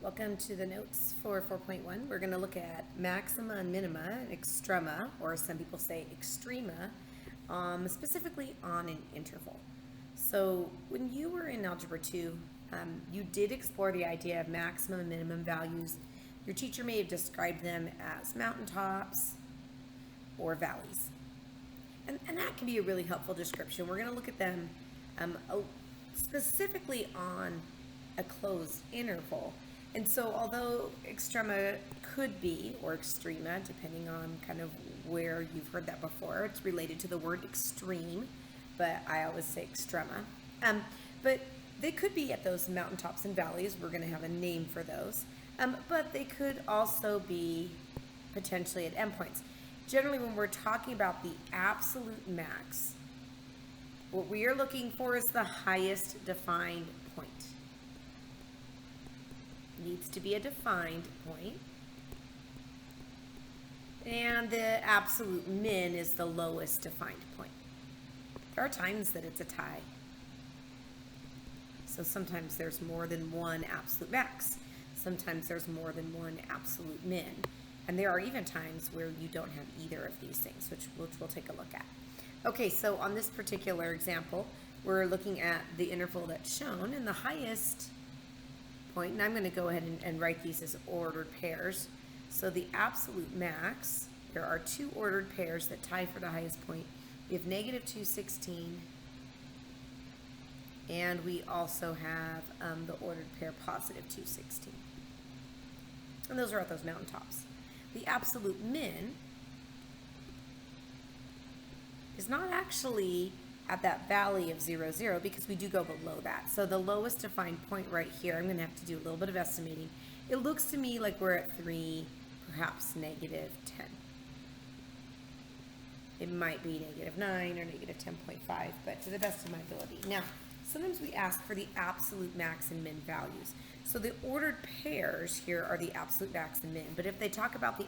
Welcome to the notes for 4.1. We're going to look at maxima and minima and extrema, or some people say extrema, specifically on an interval. So when you were in Algebra 2, you did explore the idea of maximum and minimum values. Your teacher may have described them as mountaintops or valleys. And that can be a really helpful description. We're going to look at them specifically on a closed interval. And so although extrema could be, or extrema, depending on kind of where you've heard that before, it's related to the word extreme, but I always say extrema. But they could be at those mountaintops and valleys. We're going to have a name for those. But they could also be potentially at endpoints. Generally, when we're talking about the absolute max, what we are looking for is the highest defined point. Needs to be a defined point. And the absolute min is the lowest defined point. There are times that it's a tie. So sometimes there's more than one absolute max. Sometimes there's more than one absolute min. And there are even times where you don't have either of these things, which we'll take a look at. Okay, so on this particular example, we're looking at the interval that's shown, and the highest point, and I'm going to go ahead and write these as ordered pairs. So the absolute max, there are two ordered pairs that tie for the highest point. We have negative 216, and we also have the ordered pair positive 216. And those are at those mountaintops. The absolute min is not actually at that valley of 0, 0, because we do go below that. So the lowest defined point right here, I'm going to have to do a little bit of estimating. It looks to me like we're at 3, perhaps negative 10. It might be negative 9 or negative 10.5, but to the best of my ability. Now, sometimes we ask for the absolute max and min values. So the ordered pairs here are the absolute max and min, but if they talk about the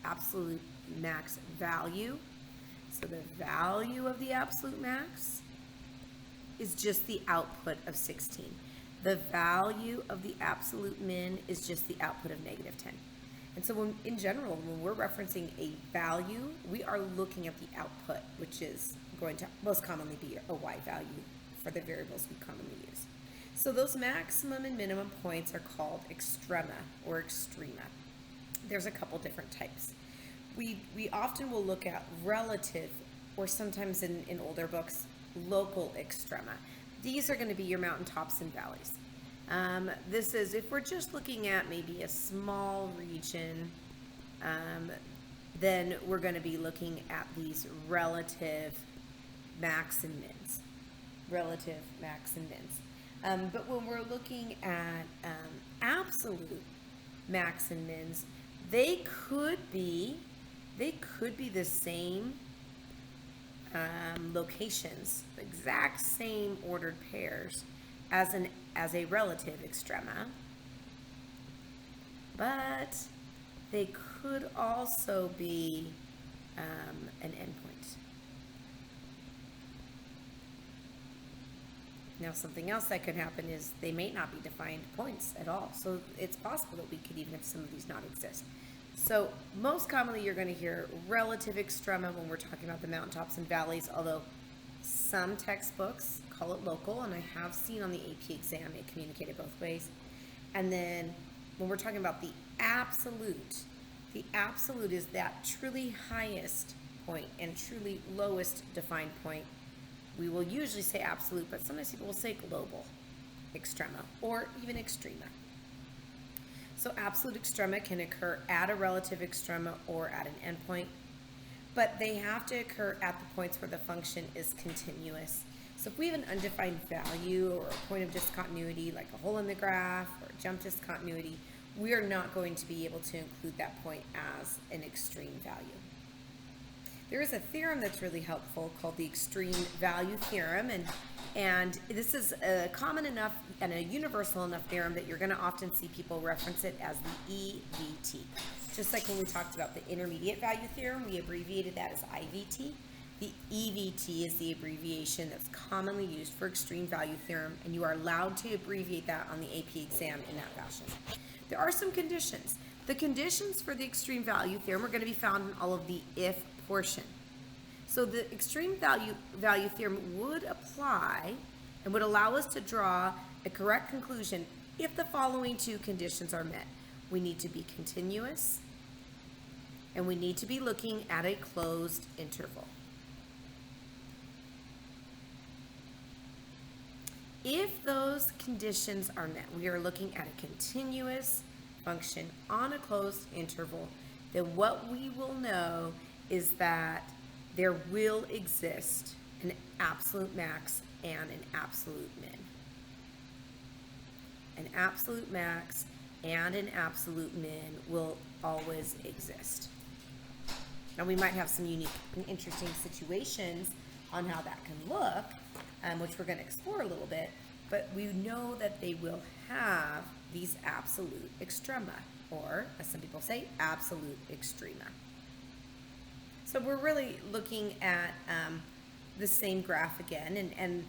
absolute max value, so the value of the absolute max is just the output of 16. The value of the absolute min is just the output of negative 10. And so in general, when we're referencing a value, we are looking at the output, which is going to most commonly be a y value for the variables we commonly use. So those maximum and minimum points are called extrema or extrema. There's a couple different types. We often will look at relative, or sometimes in older books, local extrema. These are going to be your mountaintops and valleys. This is, if we're just looking at maybe a small region, then we're going to be looking at these relative max and mins. Relative max and mins. But when we're looking at absolute max and mins, they could be the same locations, exact same ordered pairs as a relative extrema, but they could also be an endpoint. Now, something else that could happen is they may not be defined points at all. So it's possible that we could even have some of these not exist. So most commonly you're going to hear relative extrema when we're talking about the mountaintops and valleys, although some textbooks call it local, and I have seen on the AP exam it communicated both ways. And then when we're talking about the absolute is that truly highest point and truly lowest defined point. We will usually say absolute, but sometimes people will say global extrema or even extrema. So absolute extrema can occur at a relative extrema or at an endpoint, but they have to occur at the points where the function is continuous. So if we have an undefined value or a point of discontinuity, like a hole in the graph or jump discontinuity, we are not going to be able to include that point as an extreme value. There is a theorem that's really helpful called the extreme value theorem, and this is a common enough and a universal enough theorem that you're going to often see people reference it as the EVT. Just like when we talked about the intermediate value theorem, we abbreviated that as IVT. The EVT is the abbreviation that's commonly used for extreme value theorem, and you are allowed to abbreviate that on the AP exam in that fashion. There are some conditions. The conditions for the extreme value theorem are going to be found in all of the if portion. So the extreme value theorem would apply and would allow us to draw a correct conclusion if the following two conditions are met. We need to be continuous, and we need to be looking at a closed interval. If those conditions are met, we are looking at a continuous function on a closed interval, then what we will know is that there will exist an absolute max and an absolute min. An absolute max and an absolute min will always exist. Now we might have some unique and interesting situations on how that can look, which we're going to explore a little bit, but we know that they will have these absolute extrema, or as some people say, absolute extrema. So we're really looking at the same graph again, and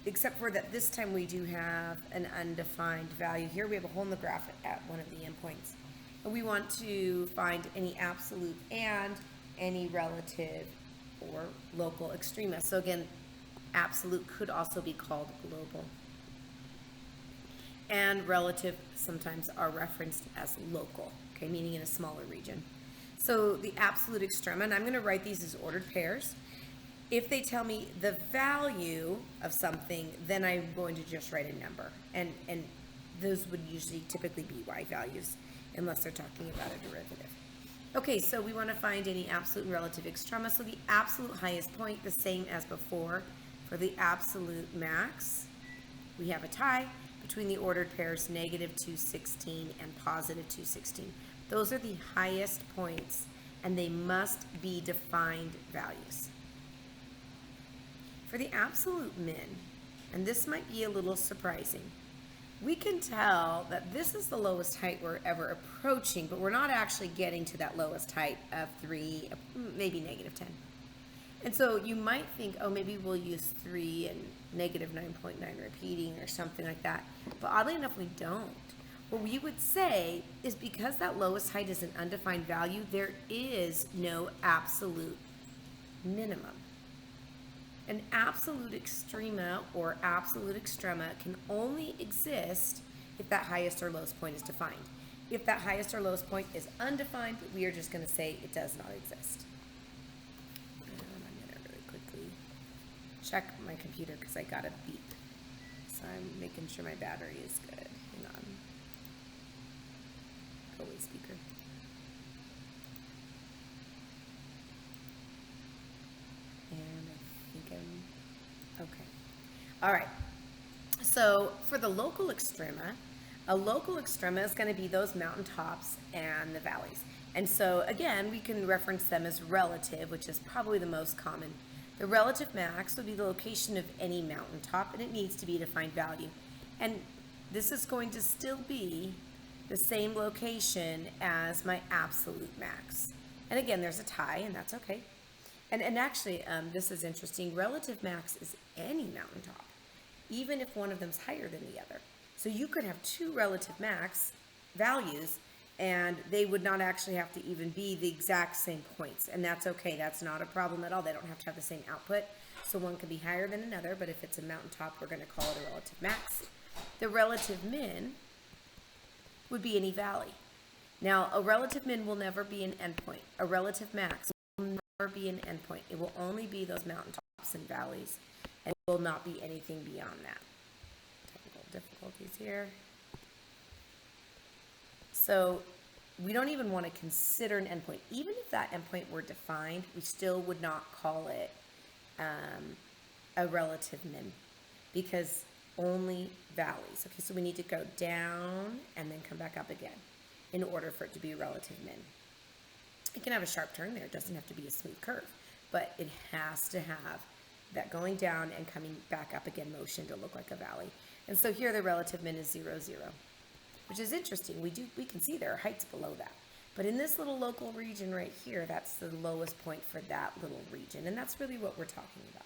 except for that this time we do have an undefined value here. We have a hole in the graph at one of the endpoints. And we want to find any absolute and any relative or local extrema. So again, absolute could also be called global. And relative sometimes are referenced as local, okay, meaning in a smaller region. So the absolute extrema, and I'm going to write these as ordered pairs. If they tell me the value of something, then I'm going to just write a number. And those would usually typically be y values, unless they're talking about a derivative. Okay, so we want to find any absolute and relative extrema. So the absolute highest point, the same as before. For the absolute max, we have a tie between the ordered pairs negative 216 and positive 216. Those are the highest points, and they must be defined values. For the absolute min, and this might be a little surprising, we can tell that this is the lowest height we're ever approaching, but we're not actually getting to that lowest height of 3, maybe negative 10. And so you might think, oh, maybe we'll use 3 and negative 9.9 repeating or something like that. But oddly enough, we don't. What we would say is because that lowest height is an undefined value, there is no absolute minimum. An absolute extrema or absolute extrema can only exist if that highest or lowest point is defined. If that highest or lowest point is undefined, we are just going to say it does not exist. And I'm going to really quickly check my computer because I got a beep. So I'm making sure my battery is good. Hang on. Go away, speaker. And I think I'm okay. All right. So for the local extrema, a local extrema is going to be those mountaintops and the valleys. And so again, we can reference them as relative, which is probably the most common. The relative max would be the location of any mountaintop, and it needs to be a defined value. And this is going to still be the same location as my absolute max. And again, there's a tie, and that's okay. And actually, this is interesting. Relative max is any mountaintop, even if one of them's higher than the other. So you could have two relative max values, and they would not actually have to even be the exact same points. And that's okay. That's not a problem at all. They don't have to have the same output. So one could be higher than another, but if it's a mountaintop, we're going to call it a relative max. The relative min would be any valley. Now, a relative min will never be an endpoint. A relative max will never be an endpoint. It will only be those mountaintops and valleys, and it will not be anything beyond that. Technical difficulties here. So we don't even want to consider an endpoint. Even if that endpoint were defined, we still would not call it a relative min, because only valleys. Okay, so we need to go down and then come back up again in order for it to be a relative min. It can have a sharp turn there. It doesn't have to be a smooth curve, but it has to have that going down and coming back up again motion to look like a valley. And so here the relative min is 0, 0, which is interesting. We can see there are heights below that. But in this little local region right here, that's the lowest point for that little region. And that's really what we're talking about.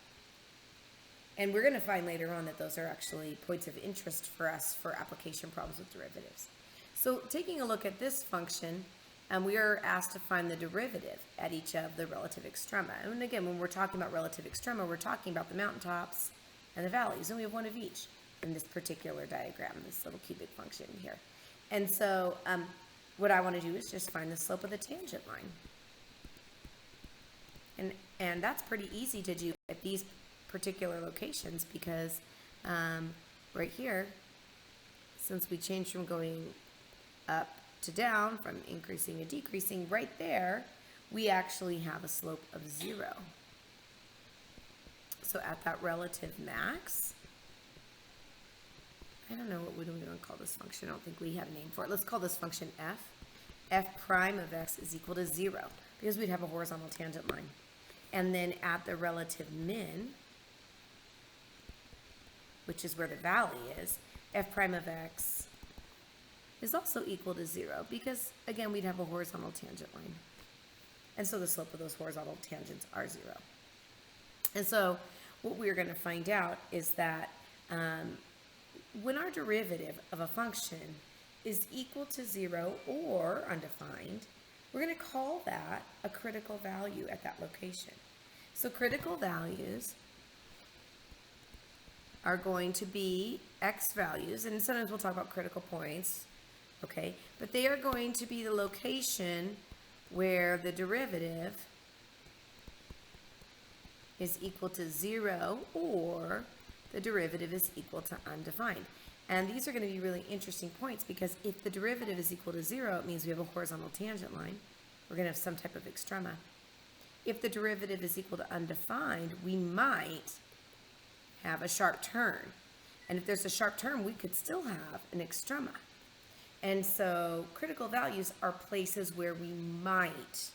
And we're going to find later on that those are actually points of interest for us for application problems with derivatives. So taking a look at this function, we are asked to find the derivative at each of the relative extrema. And again, when we're talking about relative extrema, we're talking about the mountaintops and the valleys. And we have one of each in this particular diagram, this little cubic function here. And so what I want to do is just find the slope of the tangent line. And that's pretty easy to do at these particular locations because right here, since we changed from going up to down, from increasing to decreasing, right there, we actually have a slope of 0. So at that relative max, I don't know what we want to call this function. I don't think we have a name for it. Let's call this function f. F prime of x is equal to 0 because we'd have a horizontal tangent line. And then at the relative min, which is where the valley is, f prime of x is also equal to 0 because, again, we'd have a horizontal tangent line. And so the slope of those horizontal tangents are 0. And so what we're going to find out is that when our derivative of a function is equal to 0 or undefined, we're going to call that a critical value at that location. So critical values are going to be x values, and sometimes we'll talk about critical points, okay? But they are going to be the location where the derivative is equal to 0 or the derivative is equal to undefined. And these are going to be really interesting points because if the derivative is equal to 0, it means we have a horizontal tangent line. We're going to have some type of extrema. If the derivative is equal to undefined, we might have a sharp turn. And if there's a sharp turn, we could still have an extrema. And so critical values are places where we might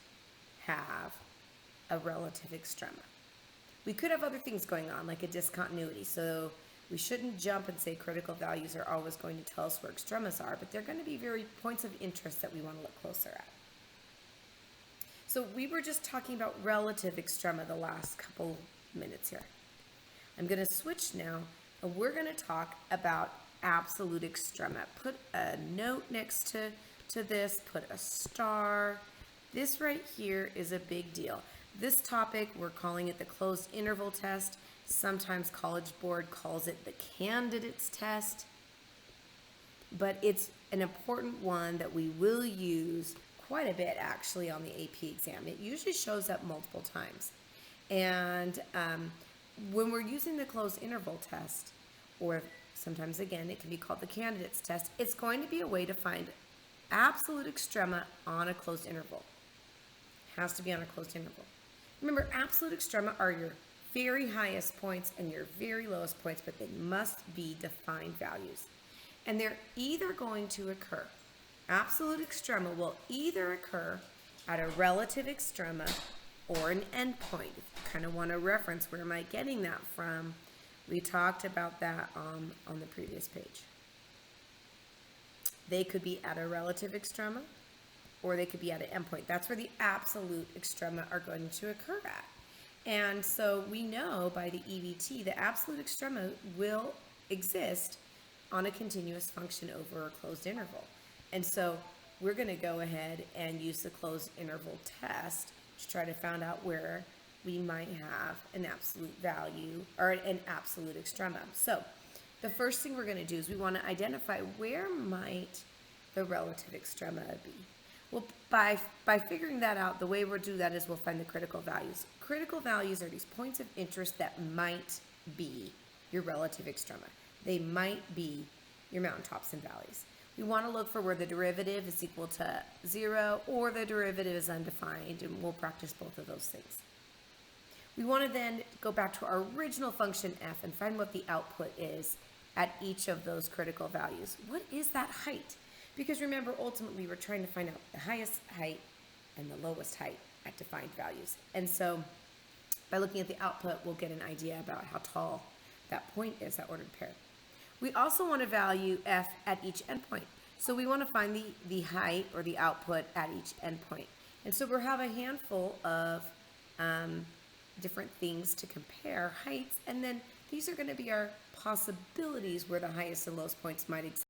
have a relative extrema. We could have other things going on, like a discontinuity. So we shouldn't jump and say critical values are always going to tell us where extremas are, but they're going to be very points of interest that we want to look closer at. So we were just talking about relative extrema the last couple minutes here. I'm going to switch now, and we're going to talk about absolute extrema. Put a note next to this, put a star. This right here is a big deal. This topic, we're calling it the closed interval test. Sometimes College Board calls it the candidates test. But it's an important one that we will use quite a bit actually on the AP exam. It usually shows up multiple times. And when we're using the closed interval test, or sometimes again it can be called the candidates test, it's going to be a way to find absolute extrema on a closed interval. It has to be on a closed interval. Remember, absolute extrema are your very highest points and your very lowest points, but they must be defined values. And they're either going to occur, absolute extrema will either occur at a relative extrema or an endpoint. If you kind of want to reference where am I getting that from, we talked about that on the previous page. They could be at a relative extrema or they could be at an endpoint. That's where the absolute extrema are going to occur at. And so we know by the EVT the absolute extrema will exist on a continuous function over a closed interval. And so we're going to go ahead and use the closed interval test to try to find out where we might have an absolute value or an absolute extrema. So the first thing we're going to do is we want to identify where might the relative extrema be. Well, by figuring that out, the way we'll do that is we'll find the critical values. Critical values are these points of interest that might be your relative extrema. They might be your mountaintops and valleys. We want to look for where the derivative is equal to 0 or the derivative is undefined, and we'll practice both of those things. We want to then go back to our original function f and find what the output is at each of those critical values. What is that height? Because remember, ultimately, we're trying to find out the highest height and the lowest height at defined values. And so by looking at the output, we'll get an idea about how tall that point is, that ordered pair. We also want to value f at each endpoint. So we want to find the height or the output at each endpoint. And so we have a handful of different things to compare heights, and then these are going to be our possibilities where the highest and lowest points might exist.